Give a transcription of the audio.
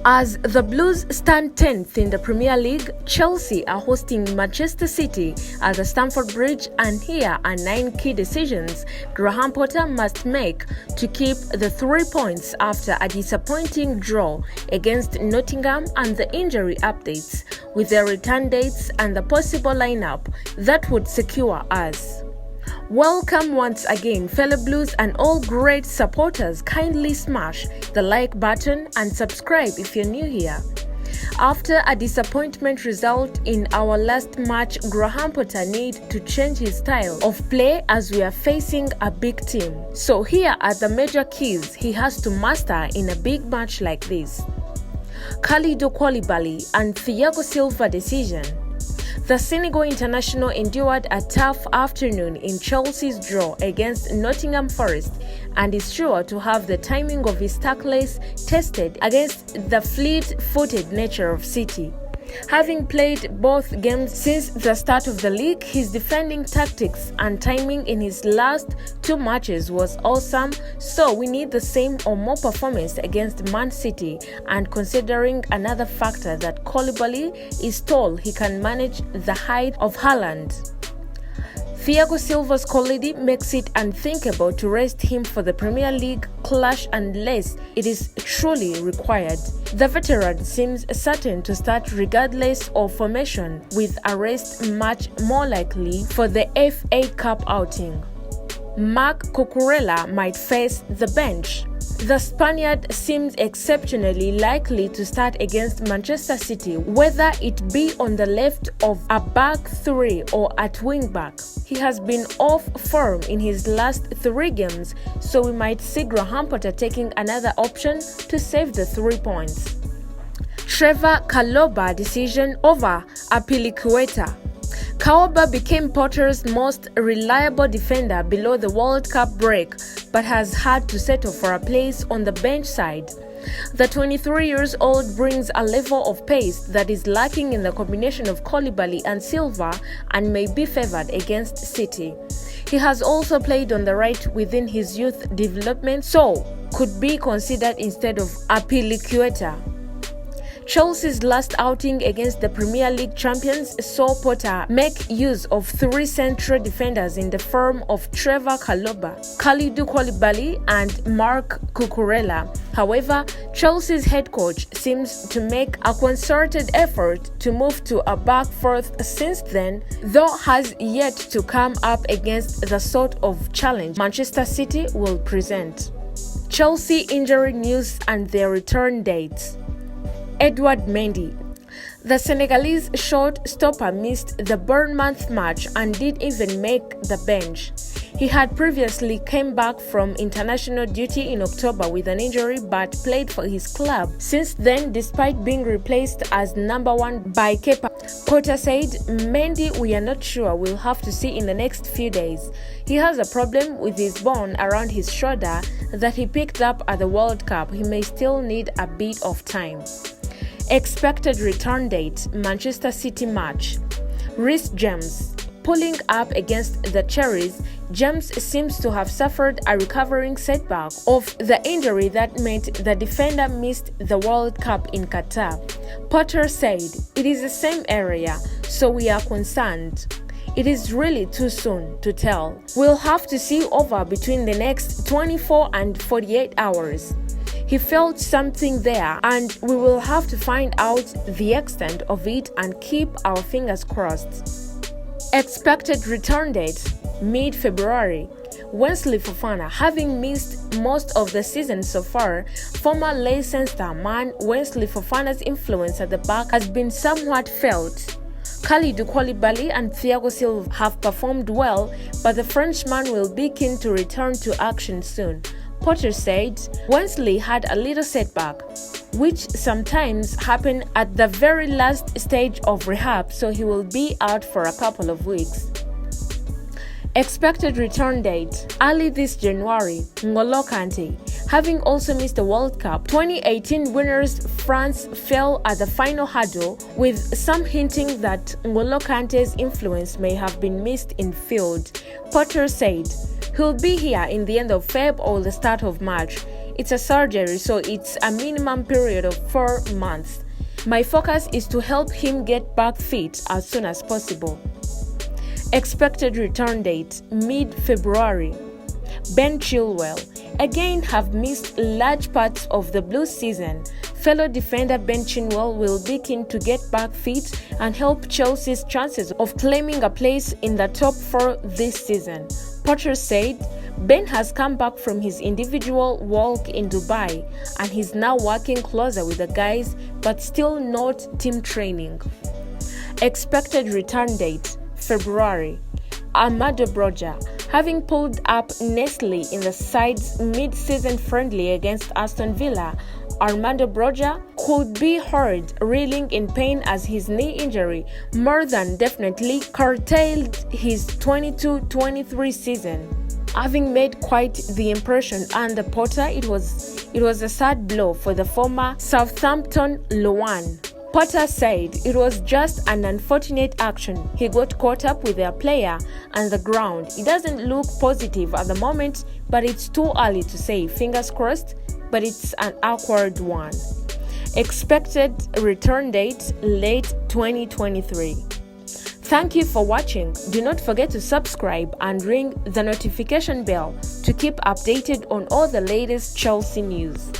As the Blues stand 10th in the Premier League, Chelsea are hosting Manchester City at the Stamford Bridge, and here are 9 key decisions Graham Potter must make to keep the 3 points after a disappointing draw against Nottingham and the injury updates, with their return dates and the possible lineup that would secure us. Welcome once again, fellow Blues and all great supporters. Kindly smash the like button and subscribe if you're new here. After a disappointment result in our last match, Graham Potter need to change his style of play as we are facing a big team. So here are the major keys he has to master in a big match like this. Kalidou Koulibaly and Thiago Silva decision. The Senegal international endured a tough afternoon in Chelsea's draw against Nottingham Forest and is sure to have the timing of his tackles tested against the fleet-footed nature of City. Having played both games since the start of the league, his defending tactics and timing in his last 2 matches was awesome, so we need the same or more performance against Man City. And considering another factor that Koulibaly is tall, he can manage the height of Haaland. Thiago Silva's quality makes it unthinkable to rest him for the Premier League clash unless it is truly required. The veteran seems certain to start regardless of formation, with a rest much more likely for the FA Cup outing. Marc Cucurella might face the bench. The Spaniard seems exceptionally likely to start against Manchester City, whether it be on the left of a back 3 or at wing back. He has been off form in his last 3 games, so we might see Graham Potter taking another option to save the 3 points. Trevor Chalobah decision over Azpilicueta. Chalobah became Potter's most reliable defender below the World Cup break, but has had to settle for a place on the bench side. The 23-year-old brings a level of pace that is lacking in the combination of Koulibaly and Silva and may be favoured against City. He has also played on the right within his youth development, so could be considered instead of Azpilicueta. Chelsea's last outing against the Premier League champions saw Potter make use of 3 central defenders in the form of Trevor Chalobah, Kalidou Koulibaly and Marc Cucurella. However, Chelsea's head coach seems to make a concerted effort to move to a back 4th since then, though has yet to come up against the sort of challenge Manchester City will present. Chelsea injury news and their return dates. Edouard Mendy. The Senegalese short stopper missed the Bournemouth match and didn't even make the bench. He had previously come back from international duty in October with an injury but played for his club since then, despite being replaced as number 1 by Kepa. Potter said, "Mendy, we are not sure, we'll have to see in the next few days. He has a problem with his bone around his shoulder that he picked up at the World Cup. He may still need a bit of time." Expected return date, Manchester City match. Reece James. Pulling up against the Cherries, James seems to have suffered a recovering setback of the injury that meant the defender missed the World Cup in Qatar. Potter said, "It is the same area, so we are concerned. It is really too soon to tell. We'll have to see over between the next 24 and 48 hours. He felt something there, and we will have to find out the extent of it and keep our fingers crossed." Expected return date, mid-February. Wesley Fofana. Having missed most of the season so far, former Leicester man Wesley Fofana's influence at the back has been somewhat felt. Kalidou Koulibaly and Thiago Silva have performed well, but the Frenchman will be keen to return to action soon. Potter said Wesley had a little setback, which sometimes happen at the very last stage of rehab, so he will be out for a couple of weeks. Expected return date, early this January. N'Golo Kante. Having also missed the World Cup 2018 winners, France fell at the final hurdle, with some hinting that N'Golo Kante's influence may have been missed in field. Potter said, "He'll be here in the end of Feb or the start of March. It's a surgery, so it's a minimum period of 4 months. My focus is to help him get back fit as soon as possible. Expected return date, mid-February. Ben Chilwell again have missed large parts of the Blues season. Fellow defender Ben Chilwell will be keen to get back fit and help Chelsea's chances of claiming a place in the top 4 this season. Potter said, Ben has come back from his individual walk in Dubai and he's now working closer with the guys but still not team training. Expected return date, February. Armando Broja, having pulled up nicely in the side's mid-season friendly against Aston Villa, Armando Broja could be heard reeling in pain as his knee injury more than definitely curtailed his 22-23 season. Having made quite the impression under Potter, it was a sad blow for the former Southampton Luan. Potter said it was just an unfortunate action. He got caught up with their player and the ground. It doesn't look positive at the moment, but it's too early to say. Fingers crossed, but it's an awkward one. Expected return date, late 2023. Thank you for watching. Do not forget to subscribe and ring the notification bell to keep updated on all the latest Chelsea news.